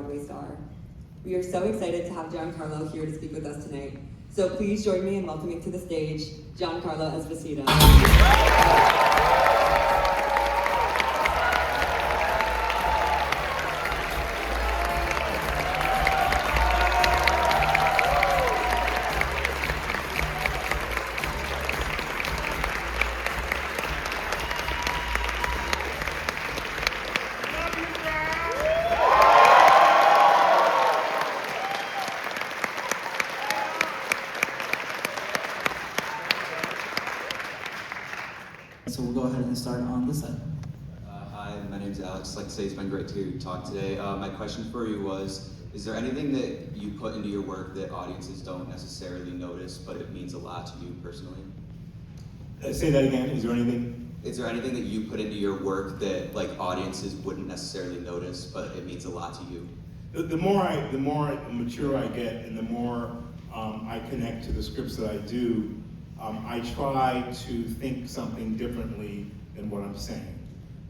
Broadway star. We are so excited to have Giancarlo here to speak with us tonight. So please join me in welcoming to the stage, Giancarlo Esposito. So we'll go ahead and start on this side. Hi, my name's Alex. I'd like to say it's been great to talk today. My question for you was, is there anything that you put into your work that audiences don't necessarily notice, but it means a lot to you personally? Say that again, is there anything? Is there anything that you put into your work that audiences wouldn't necessarily notice, but it means a lot to you? The more mature I get and the more I connect to the scripts that I do, I try to think something differently than what I'm saying.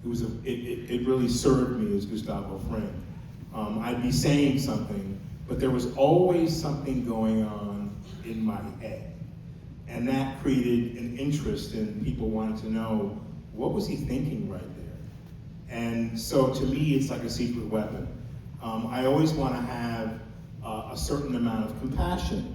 It really served me as Gustavo Fring. I'd be saying something, but there was always something going on in my head. And that created an interest in people wanting to know, what was he thinking right there? And so to me, it's like a secret weapon. I always want to have a certain amount of compassion.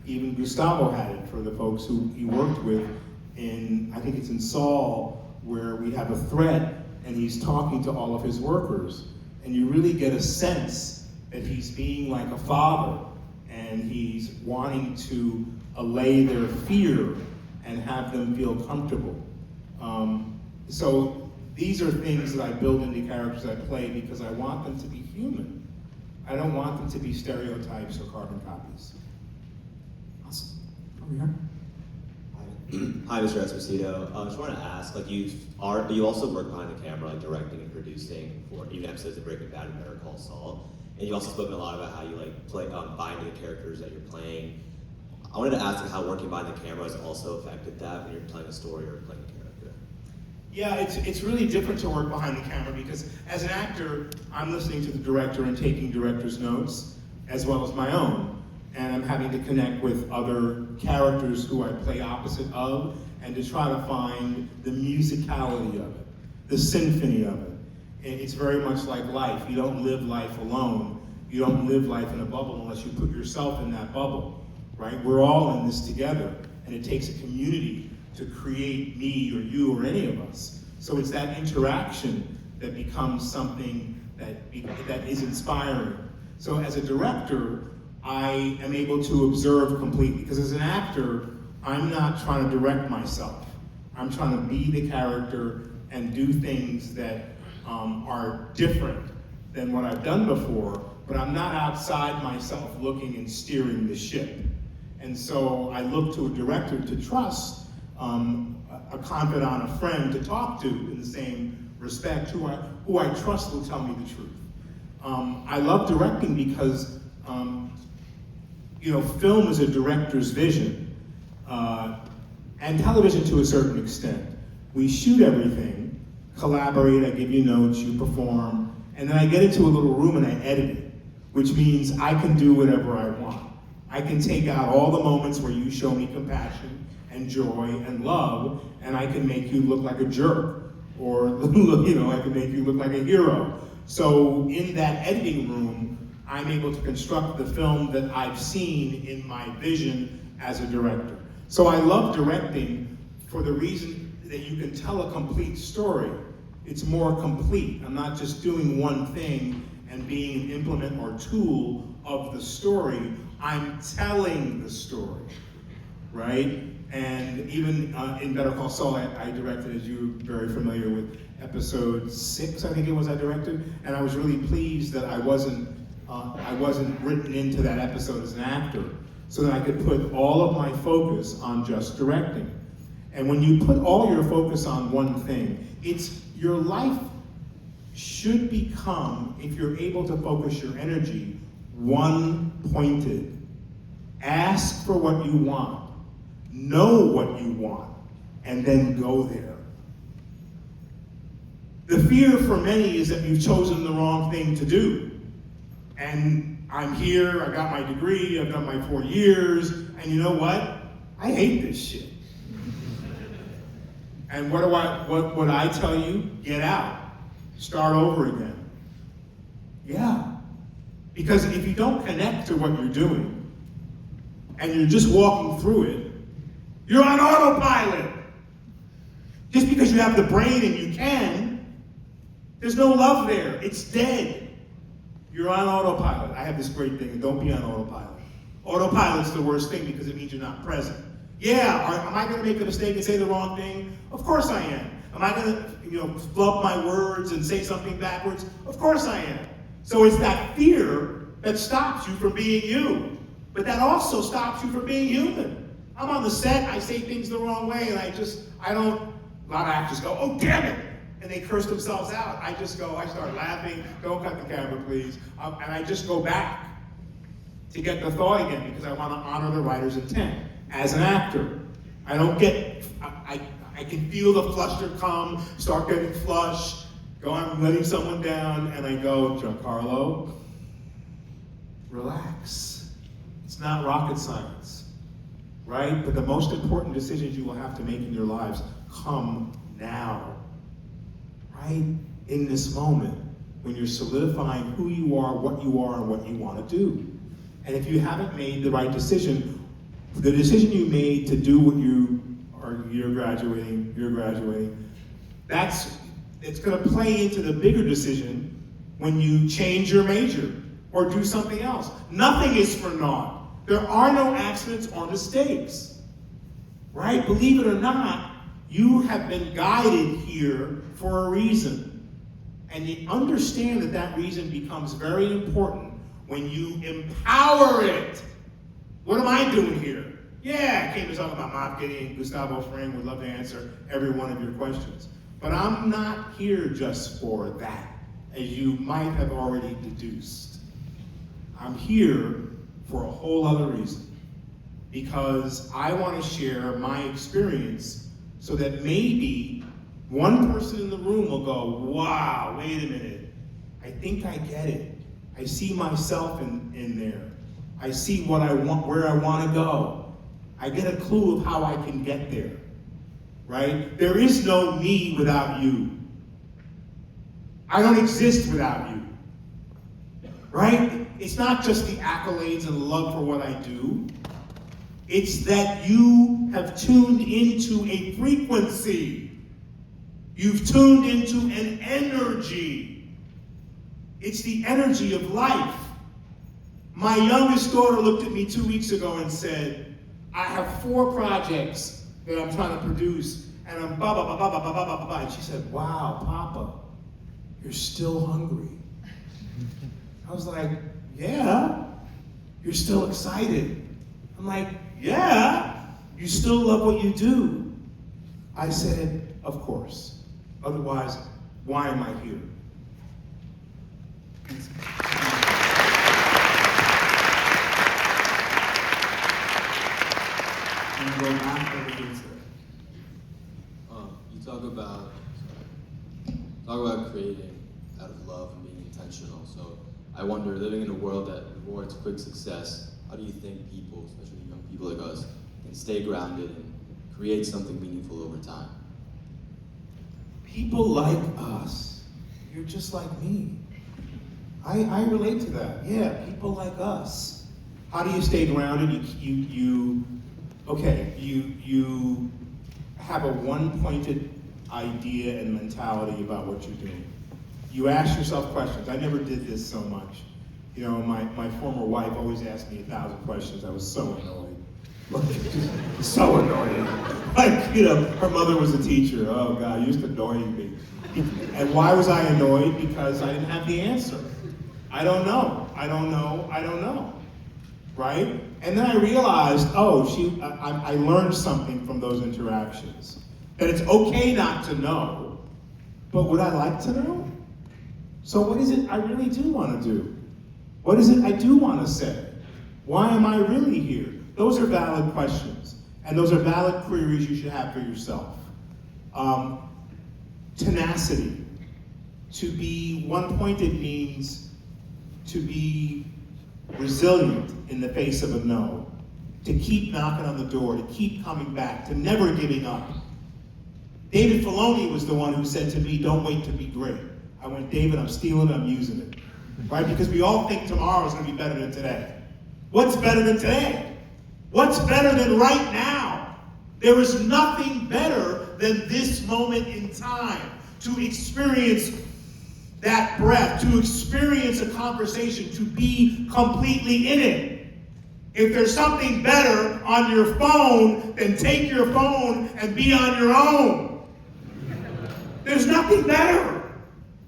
Even Gustavo had it for the folks who he worked with in, I think it's in Saul, where we have a threat and he's talking to all of his workers. And you really get a sense that he's being like a father and he's wanting to allay their fear and have them feel comfortable. So these are things that I build into characters I play because I want them to be human. I don't want them to be stereotypes or carbon copies. Awesome. Over here. Hi, Mr. Esposito. I just wanted to ask, you also work behind the camera, directing and producing for even episodes of Breaking Bad and Better Call Saul. And you've also spoken a lot about how you buy into the characters that you're playing. I wanted to ask how working behind the camera has also affected that when you're playing a story or playing a character. Yeah, it's really different to work behind the camera because as an actor, I'm listening to the director and taking director's notes as well as my own. And I'm having to connect with other characters who I play opposite of and to try to find the musicality of it, the symphony of it. And it's very much like life. You don't live life alone. You don't live life in a bubble unless you put yourself in that bubble, right? We're all in this together, and it takes a community to create me or you or any of us. So it's that interaction that becomes something that is inspiring. So as a director, I am able to observe completely, because as an actor, I'm not trying to direct myself. I'm trying to be the character and do things that are different than what I've done before, but I'm not outside myself looking and steering the ship. And so I look to a director to trust, a confidant, a friend to talk to in the same respect, who I trust will tell me the truth. I love directing because film is a director's vision, and television to a certain extent. We shoot everything, collaborate, I give you notes, you perform, and then I get into a little room and I edit it, which means I can do whatever I want. I can take out all the moments where you show me compassion and joy and love, and I can make you look like a jerk, or I can make you look like a hero. So in that editing room, I'm able to construct the film that I've seen in my vision as a director. So I love directing for the reason that you can tell a complete story. It's more complete. I'm not just doing one thing and being an implement or tool of the story. I'm telling the story, right? And even in Better Call Saul, I directed, as you're very familiar with, episode 6, I think it was, I directed, and I was really pleased that I wasn't written into that episode as an actor, so that I could put all of my focus on just directing. And when you put all your focus on one thing, your life should become, if you're able to focus your energy, one-pointed. Ask for what you want, know what you want, and then go there. The fear for many is that you've chosen the wrong thing to do. And I'm here, I got my degree, I've done my 4 years, and you know what? I hate this shit. And what I tell you? Get out. Start over again. Yeah. Because if you don't connect to what you're doing, and you're just walking through it, you're on autopilot. Just because you have the brain and you can, there's no love there. It's dead. You're on autopilot. I have this great thing, don't be on autopilot. Autopilot's the worst thing because it means you're not present. Yeah, am I going to make a mistake and say the wrong thing? Of course I am. Am I going to flub my words and say something backwards? Of course I am. So it's that fear that stops you from being you. But that also stops you from being human. I'm on the set, I say things the wrong way, and a lot of actors go, oh damn it! And they curse themselves out. I start laughing, don't cut the camera please. And I just go back to get the thought again because I want to honor the writer's intent. As an actor, I can feel the fluster come, start getting flushed, I'm letting someone down, and I go, Giancarlo, relax. It's not rocket science, right? But the most important decisions you will have to make in your lives come now, right? In this moment, when you're solidifying who you are, and what you want to do. And if you haven't made the right decision, the decision you made to do what you're graduating, it's going to play into the bigger decision when you change your major or do something else. Nothing is for naught. There are no accidents or mistakes, right? Believe it or not, you have been guided here for a reason. And you understand that reason becomes very important when you empower it. What am I doing here? Yeah, I came to talk about Moff, Gideon, Gustavo, Fring, would love to answer every one of your questions. But I'm not here just for that, as you might have already deduced. I'm here for a whole other reason. Because I want to share my experience so that maybe one person in the room will go, wow, wait a minute. I think I get it. I see myself in there. I see what I want, where I want to go. I get a clue of how I can get there, right? There is no me without you. I don't exist without you, right? It's not just the accolades and love for what I do. It's that you have tuned into a frequency. You've tuned into an energy. It's the energy of life. My youngest daughter looked at me 2 weeks ago and said, I have 4 projects that I'm trying to produce, and I'm blah, blah, blah, blah, blah, blah, blah, blah. And she said, wow, Papa, you're still hungry. I was like, yeah, you're still excited. I'm like, yeah, you still love what you do. I said, of course. Otherwise, why am I here? And go back over the talk about creating out of love and being intentional. So I wonder, living in a world that rewards quick success, how do you think people, especially young people like us, can stay grounded and create something meaningful over time? People like us. You're just like me. I relate to that. Yeah, people like us. How do you stay grounded? You have a one-pointed idea and mentality about what you're doing. You ask yourself questions. I never did this so much. You know, my former wife always asked me 1,000 questions. I was so annoyed. So annoying. Like, you know, her mother was a teacher. Oh God, used to annoying me. And why was I annoyed? Because I didn't have the answer. I don't know. Right? And then I realized, I learned something from those interactions. That it's okay not to know, but would I like to know? So what is it I really do want to do? What is it I do want to say? Why am I really here? Those are valid questions, and those are valid queries you should have for yourself. Tenacity. To be one-pointed means to be resilient in the face of a no, to keep knocking on the door, to keep coming back, to never giving up. David Filoni was the one who said to me, don't wait to be great. I went, David, I'm stealing it, I'm using it. Right? Because we all think tomorrow is going to be better than today. What's better than today? What's better than right now? There is nothing better than this moment in time to experience that breath, to experience a conversation, to be completely in it. If there's something better on your phone, then take your phone and be on your own. There's nothing better.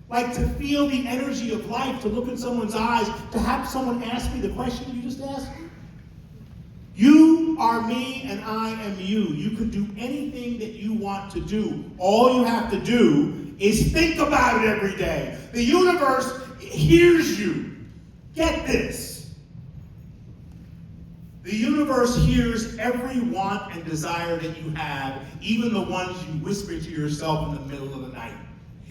Like to feel the energy of life, to look in someone's eyes, to have someone ask me the question you just asked me. You are me and I am you. You can do anything that you want to do. All you have to do is think about it every day. The universe hears you. Get this. The universe hears every want and desire that you have, even the ones you whisper to yourself in the middle of the night.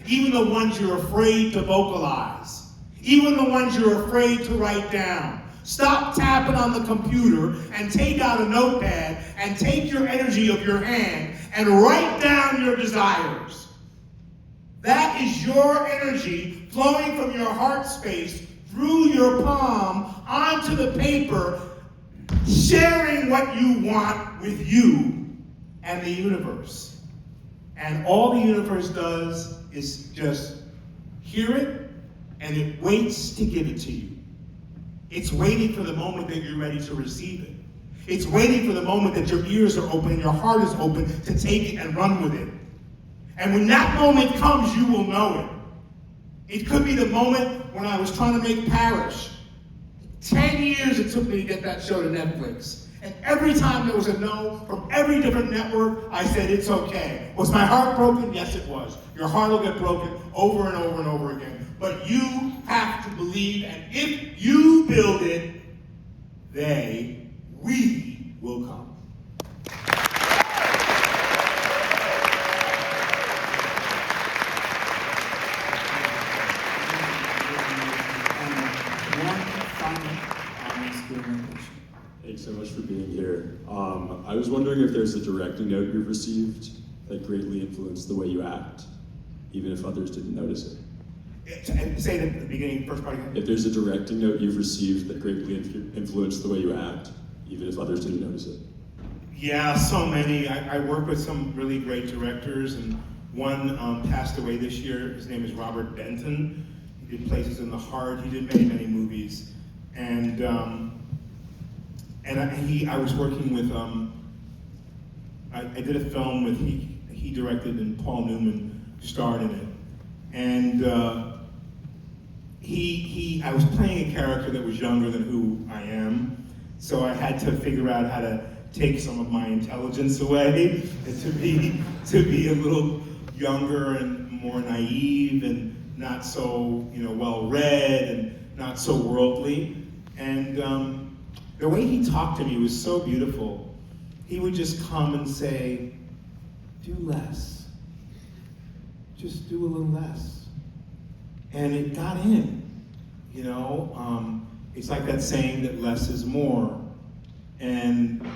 Even the ones you're afraid to vocalize. Even the ones you're afraid to write down. Stop tapping on the computer and take out a notepad and take your energy of your hand and write down your desires. That is your energy flowing from your heart space through your palm onto the paper, sharing what you want with you and the universe. And all the universe does is just hear it, and it waits to give it to you. It's waiting for the moment that you're ready to receive it. It's waiting for the moment that your ears are open and your heart is open to take it and run with it. And when that moment comes, you will know it. It could be the moment when I was trying to make Parish. 10 years it took me to get that show to Netflix. And every time there was a no from every different network, I said, it's okay. Was my heart broken? Yes, it was. Your heart will get broken over and over and over again. But you have to believe, and if you build it, we will come. Thanks so much for being here. I was wondering if there's a directing note you've received that greatly influenced the way you act, even if others didn't notice it. Say the beginning, first part again. If there's a directing note you've received that greatly influenced the way you act, even if others didn't notice it. Yeah, so many. I work with some really great directors, and one passed away this year. His name is Robert Benton. He did Places in the Heart. He did many, many movies. And I was working with, I did a film with, he directed and Paul Newman starred in it. And I was playing a character that was younger than who I am, so I had to figure out how to take some of my intelligence away and to be a little younger and more naive and not so well-read and not so worldly. And the way he talked to me was so beautiful. He would just come and say, do less. Just do a little less. And it got in, It's like that saying that less is more. And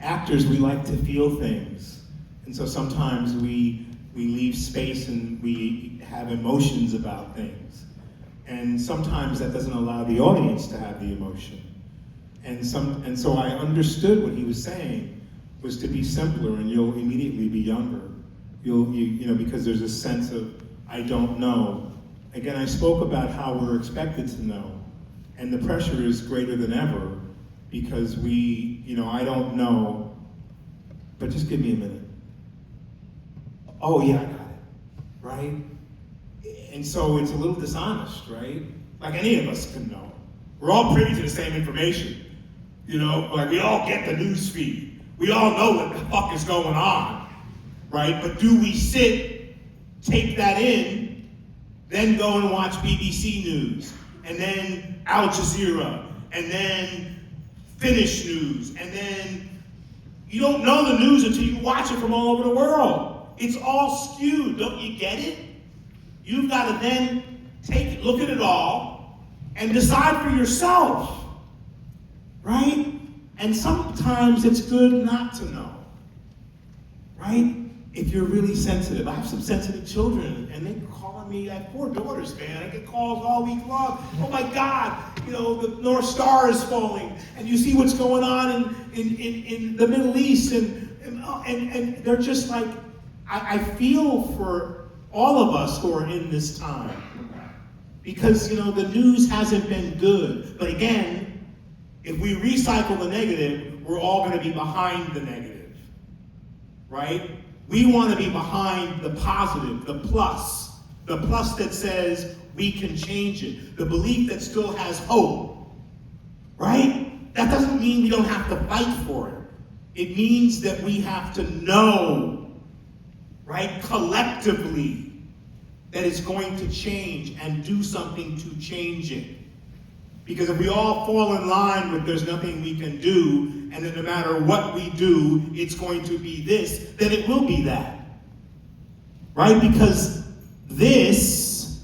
actors, we like to feel things. And so sometimes we leave space and we have emotions about things. And sometimes that doesn't allow the audience to have the emotion. And so I understood what he was saying was to be simpler, and you'll immediately be younger. Because there's a sense of, I don't know. Again, I spoke about how we're expected to know. And the pressure is greater than ever because I don't know, but just give me a minute. Oh yeah, I got it, right? And so it's a little dishonest, right? Like any of us can know. We're all privy to the same information. Like we all get the news feed. We all know what the fuck is going on, right? But do we sit, take that in, then go and watch BBC News, and then Al Jazeera, and then Finnish news, and then you don't know the news until you watch it from all over the world. It's all skewed, don't you get it? You've got to then look at it all, and decide for yourself, right? And sometimes it's good not to know, right? If you're really sensitive. I have some sensitive children, and they call on me. I have 4 daughters, man. I get calls all week long. Oh my God, you know, the North Star is falling, and you see what's going on in the Middle East, and they're just like, I feel for all of us who are in this time. Because, you know, the news hasn't been good. But again, if we recycle the negative, we're all going to be behind the negative, right? We want to be behind the positive, the plus that says we can change it, the belief that still has hope, right? That doesn't mean we don't have to fight for it. It means that we have to know, right, collectively, that it's going to change and do something to change it. Because if we all fall in line with there's nothing we can do, and that no matter what we do, it's going to be this, then it will be that. Right? Because this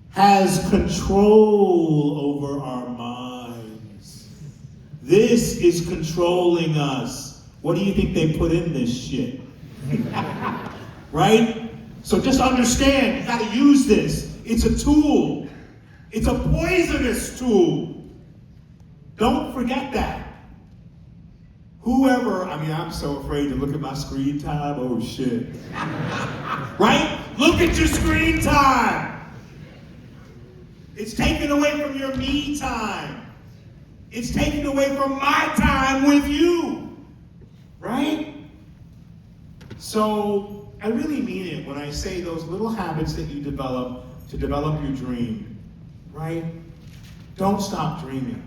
has control over our minds. This is controlling us. What do you think they put in this shit? Right? So just understand, you gotta use this. It's a tool. It's a poisonous tool. Don't forget that. I'm so afraid to look at my screen time. Oh shit. Right? Look at your screen time. It's taken away from your me time. It's taken away from my time with you. Right? So I really mean it when I say those little habits that you develop to develop your dream. Right? Don't stop dreaming.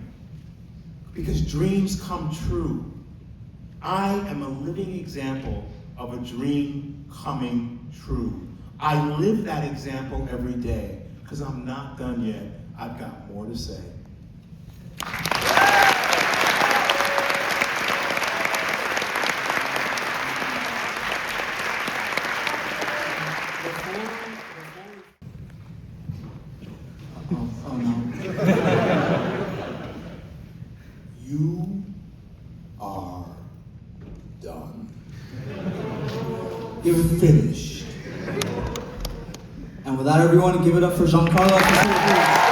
Because dreams come true. I am a living example of a dream coming true. I live that example every day because I'm not done yet. I've got more to say. Oh no. You are done. Give it Finished. And with that, everyone, give it up for Giancarlo.